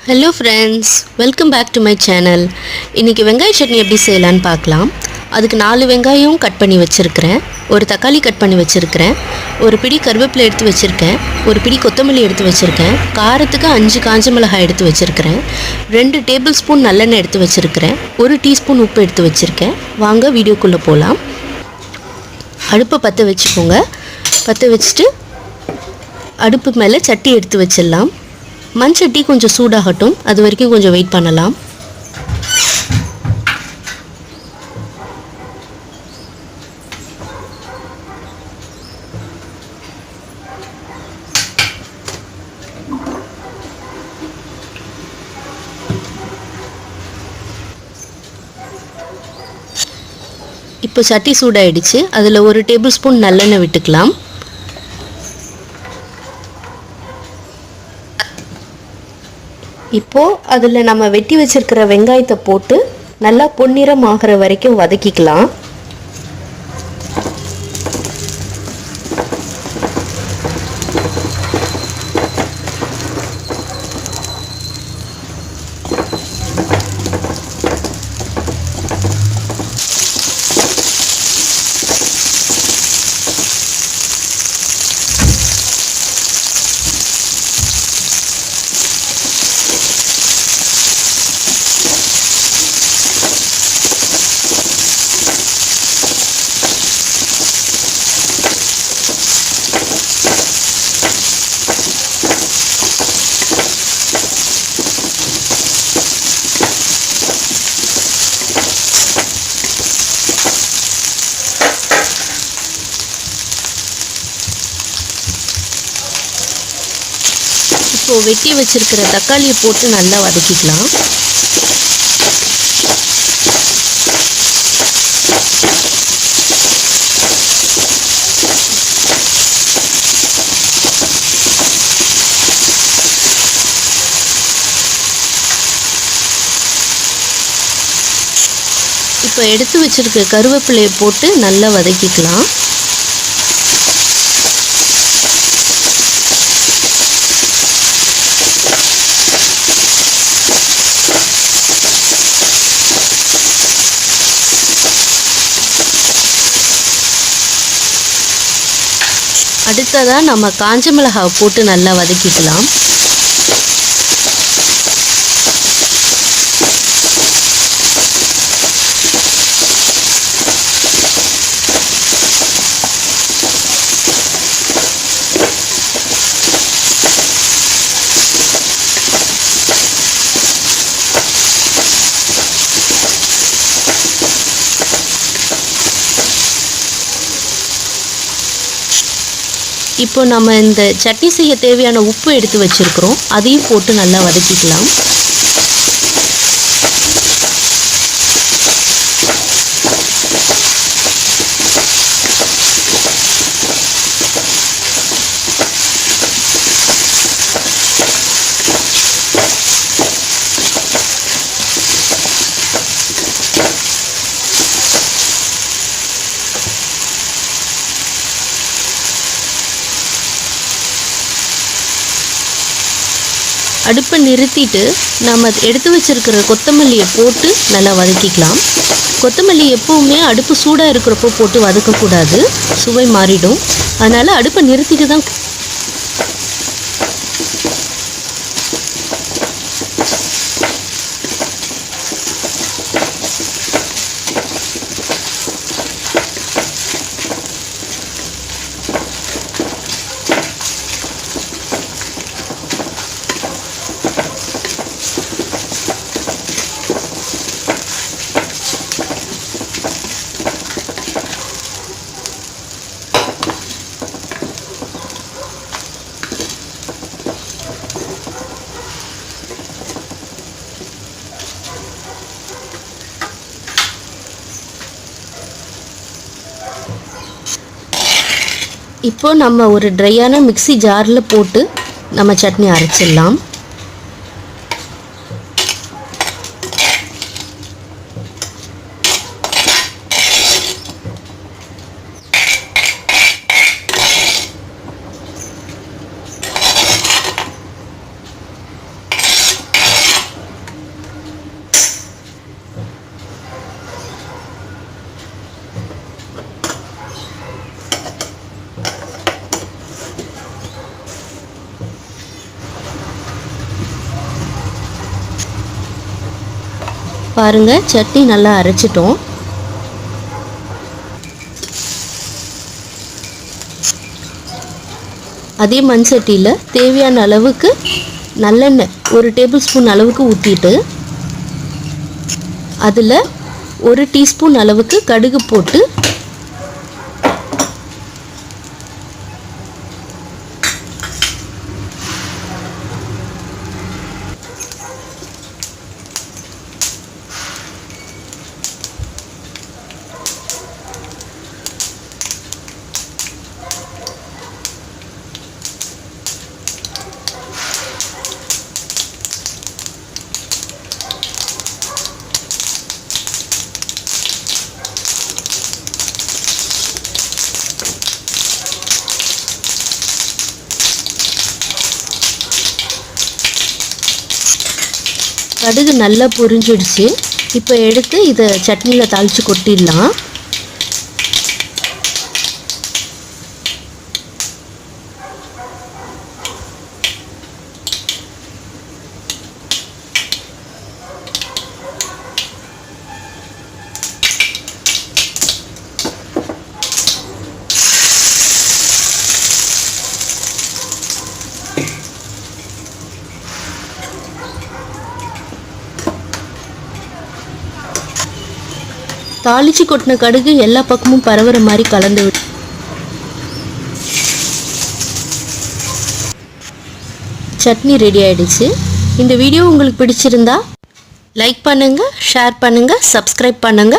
Hello friends, welcome back to my channel. இன்னைக்கு வெங்காய சட்னி எப்படி செய்யலாம்னு பார்க்கலாம். அதுக்கு 4 வெங்காயம் கட் பண்ணி வச்சிருக்கேன். ஒரு தக்காளி கட் பண்ணி வச்சிருக்கேன். ஒரு பிடி கறிவேப்பிலை எடுத்து வச்சிருக்கேன். ஒரு பிடி கொத்தமல்லி எடுத்து வச்சிருக்கேன். காரத்துக்கு 5 காஞ்ச மிளகாய் எடுத்து வச்சிருக்கேன். 2 டேபிள் ஸ்பூன் நல்லெண்ணெய் எடுத்து வச்சிருக்கேன். 1 டீஸ்பூன் உப்பு எடுத்து வச்சிருக்கேன். வாங்க வீடியோக்குள்ள போலாம். அடுப்பை பற்ற வச்சுக்கோங்க. பற்ற வச்சுட்டு அடுப்பு மேலே சட்டி எடுத்து வச்சிடலாம். மண்சட்டி கொஞ்சம் சூடாகட்டும், அது வரைக்கும் கொஞ்சம் வெயிட் பண்ணலாம். இப்போ சட்டி சூடாயிடுச்சு. அதில் 1 டேபிள் ஸ்பூன் நல்லெண்ணெய் விட்டுக்கலாம். இப்போது அதில் நம்ம வெட்டி வச்சிருக்கிற வெங்காயத்தை போட்டு நல்லா பொன்னிறம் ஆகிற வரைக்கும் வதக்கிக்கலாம். இப்போ வெட்டி வச்சிருக்கிற தக்காளியை போட்டு நல்லா வதக்கிக்கலாம். இப்போ எடுத்து வச்சிருக்கிற கருவேப்பிலையை போட்டு நல்லா வதக்கிக்கலாம். அடுத்ததாக நம்ம காஞ்ச மிளகாய் போட்டு நல்லா வதக்கிக்கலாம். இப்போ நம்ம இந்த சட்னி செய்ய தேவையான உப்பு எடுத்து வச்சிருக்கிறோம். அதையும் போட்டு நல்லா வதக்கிக்கலாம். அடுப்பை நிறுத்திட்டு நம்ம எடுத்து வச்சிருக்கிற கொத்தமல்லியை போட்டு நல்லா வதக்கிக்கலாம். கொத்தமல்லி எப்பவுமே அடுப்பு சூடாக இருக்கிறப்போ போட்டு வதக்கக்கூடாது, சுவை மாறிடும். அதனால் அடுப்பை நிறுத்திட்டு தான். இப்போ நம்ம ஒரு ட்ரையான மிக்ஸி ஜாரில் போட்டு நம்ம சட்னி அரைச்சிடலாம். பாருங்கள், சட்னி நல்லா அரைச்சிட்டோம். அதே மண் சட்டியில் தேவையான அளவுக்கு நல்லெண்ணெய் 1 டேபிள் ஸ்பூன் அளவுக்கு ஊற்றிட்டு அதில் 1 டீஸ்பூன் அளவுக்கு கடுகு போட்டு கடுகு நல்லா பொரிஞ்சிடுச்சு. இப்போ எடுத்து இதை சட்னியில் தாளித்து கொட்டிடலாம். தாளிச்சு கொட்டின கடுகு எல்லா பக்கமும் பரவுற மாதிரி கலந்து விட்டு சட்னி ரெடி ஆயிடுச்சு. இந்த வீடியோ உங்களுக்கு பிடிச்சிருந்தா லைக் பண்ணுங்க, ஷேர் பண்ணுங்க, சப்ஸ்கிரைப் பண்ணுங்க.